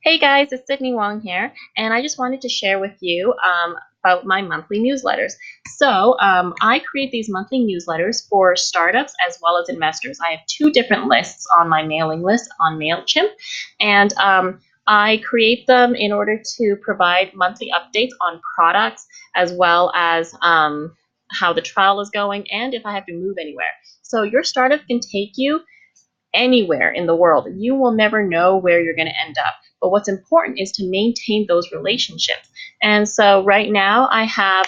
Hey guys, it's Sydney Wong here, and I just wanted to share with you about my monthly newsletters. I create these monthly newsletters for startups as well as investors. I have two different lists on my mailing list on MailChimp, and I create them in order to provide monthly updates on products as well as how the trial is going and if I have to move anywhere. So your startup can take you anywhere in the world. You will never know where you're going to end up. But what's important is to maintain those relationships. And so right now I have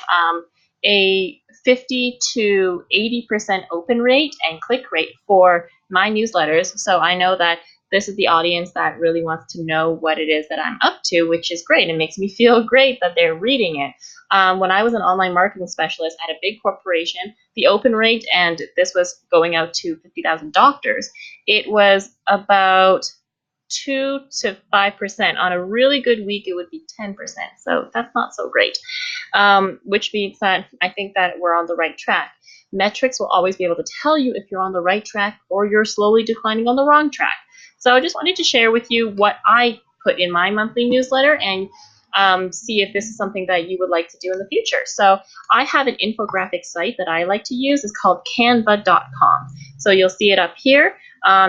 a 50 to 80% open rate and click rate for my newsletters. So I know that this is the audience that really wants to know what it is that I'm up to, which is great. It makes me feel great that they're reading it. When I was an online marketing specialist at a big corporation, the open rate, and this was going out to 50,000 doctors, it was about 2 to 5%. On a really good week, it would be 10%. So that's not so great, which means that I think that we're on the right track. Metrics will always be able to tell you if you're on the right track or you're slowly declining on the wrong track. So I just wanted to share with you what I put in my monthly newsletter and see if this is something that you would like to do in the future. So I have an infographic site that I like to use. It's called canva.com. So you'll see it up here.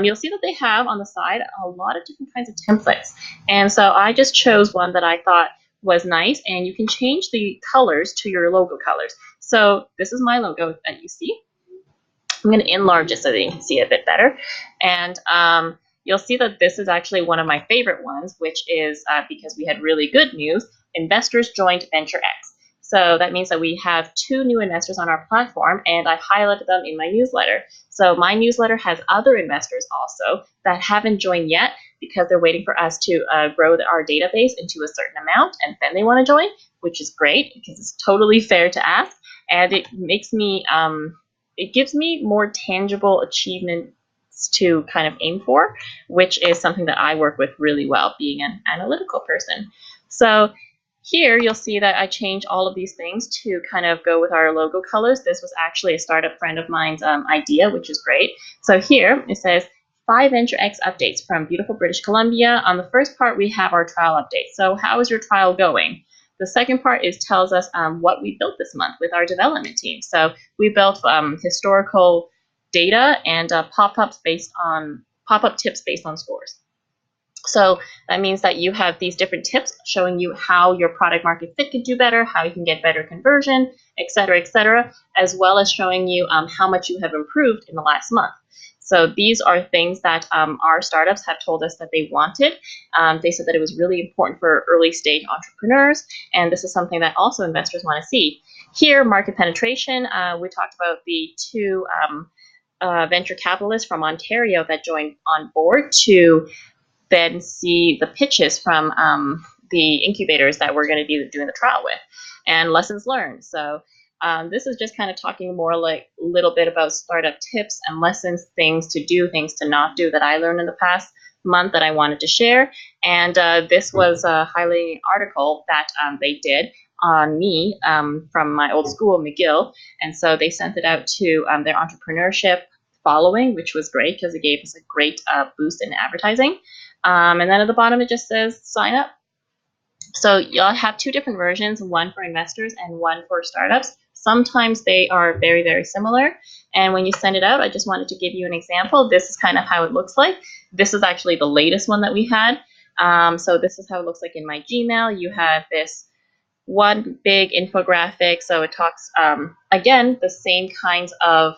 You'll see that they have on the side a lot of different kinds of templates. And so I just chose one that I thought was nice, and you can change the colors to your logo colors. So this is my logo that you see. I'm going to enlarge it so that you can see it a bit better. And you'll see that this is actually one of my favorite ones, which is because we had really good news. Investors joined Venture X. So that means that we have two new investors on our platform, and I highlighted them in my newsletter. So my newsletter has other investors also that haven't joined yet because they're waiting for us to grow our database into a certain amount, and then they want to join, which is great because it's totally fair to ask, and it makes me it gives me more tangible achievements to kind of aim for, which is something that I work with really well, being an analytical person. So here you'll see that I change all of these things to kind of go with our logo colors. This was actually a startup friend of mine's idea, which is great. So here it says 5 Venture X updates from beautiful British Columbia. On the first part, we have our trial update. So how is your trial going? The second part tells us what we built this month with our development team. So we built historical data and pop-up tips based on scores. So that means that you have these different tips showing you how your product market fit could do better, how you can get better conversion, et cetera, as well as showing you how much you have improved in the last month. So these are things that our startups have told us that they wanted. They said that it was really important for early stage entrepreneurs, and this is something that also investors want to see. Here, market penetration, we talked about the two venture capitalists from Ontario that joined on board to then see the pitches from the incubators that we're going to be doing the trial with, and lessons learned. So this is just kind of talking more like a little bit about startup tips and lessons, things to do, things to not do that I learned in the past month that I wanted to share. And this was a highlighting article that they did on me from my old school, McGill. And so they sent it out to their entrepreneurship following, which was great because it gave us a great boost in advertising. And then at the bottom, it just says sign up. So you'll have two different versions, one for investors and one for startups. Sometimes they are very, very similar. And when you send it out, I just wanted to give you an example. This is kind of how it looks like. This is actually the latest one that we had. So this is how it looks like in my Gmail. You have this one big infographic. So it talks, again, the same kinds of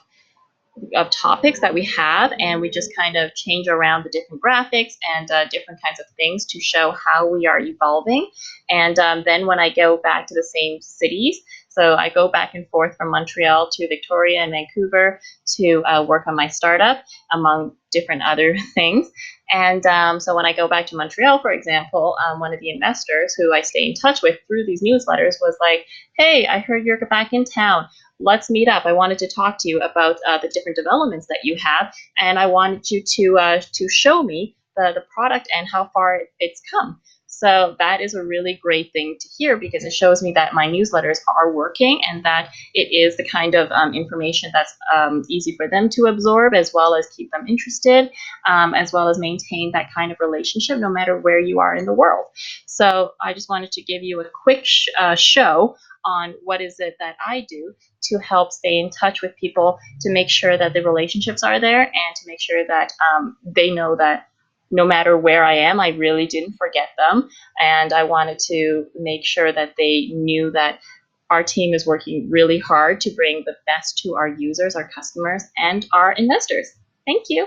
topics that we have, and we just kind of change around the different graphics and different kinds of things to show how we are evolving. And then when I go back to the same cities, so I go back and forth from Montreal to Victoria and Vancouver to work on my startup, among different other things. And so when I go back to Montreal, for example, one of the investors who I stay in touch with through these newsletters was like, hey, I heard you're back in town. Let's meet up. I wanted to talk to you about the different developments that you have, and I wanted you to show me the product and how far it's come. So that is a really great thing to hear because it shows me that my newsletters are working and that it is the kind of information that's easy for them to absorb, as well as keep them interested, as well as maintain that kind of relationship no matter where you are in the world. So I just wanted to give you a quick show on what is it that I do to help stay in touch with people, to make sure that the relationships are there, and to make sure that they know that no matter where I am, I really didn't forget them. And I wanted to make sure that they knew that our team is working really hard to bring the best to our users, our customers, and our investors. Thank you.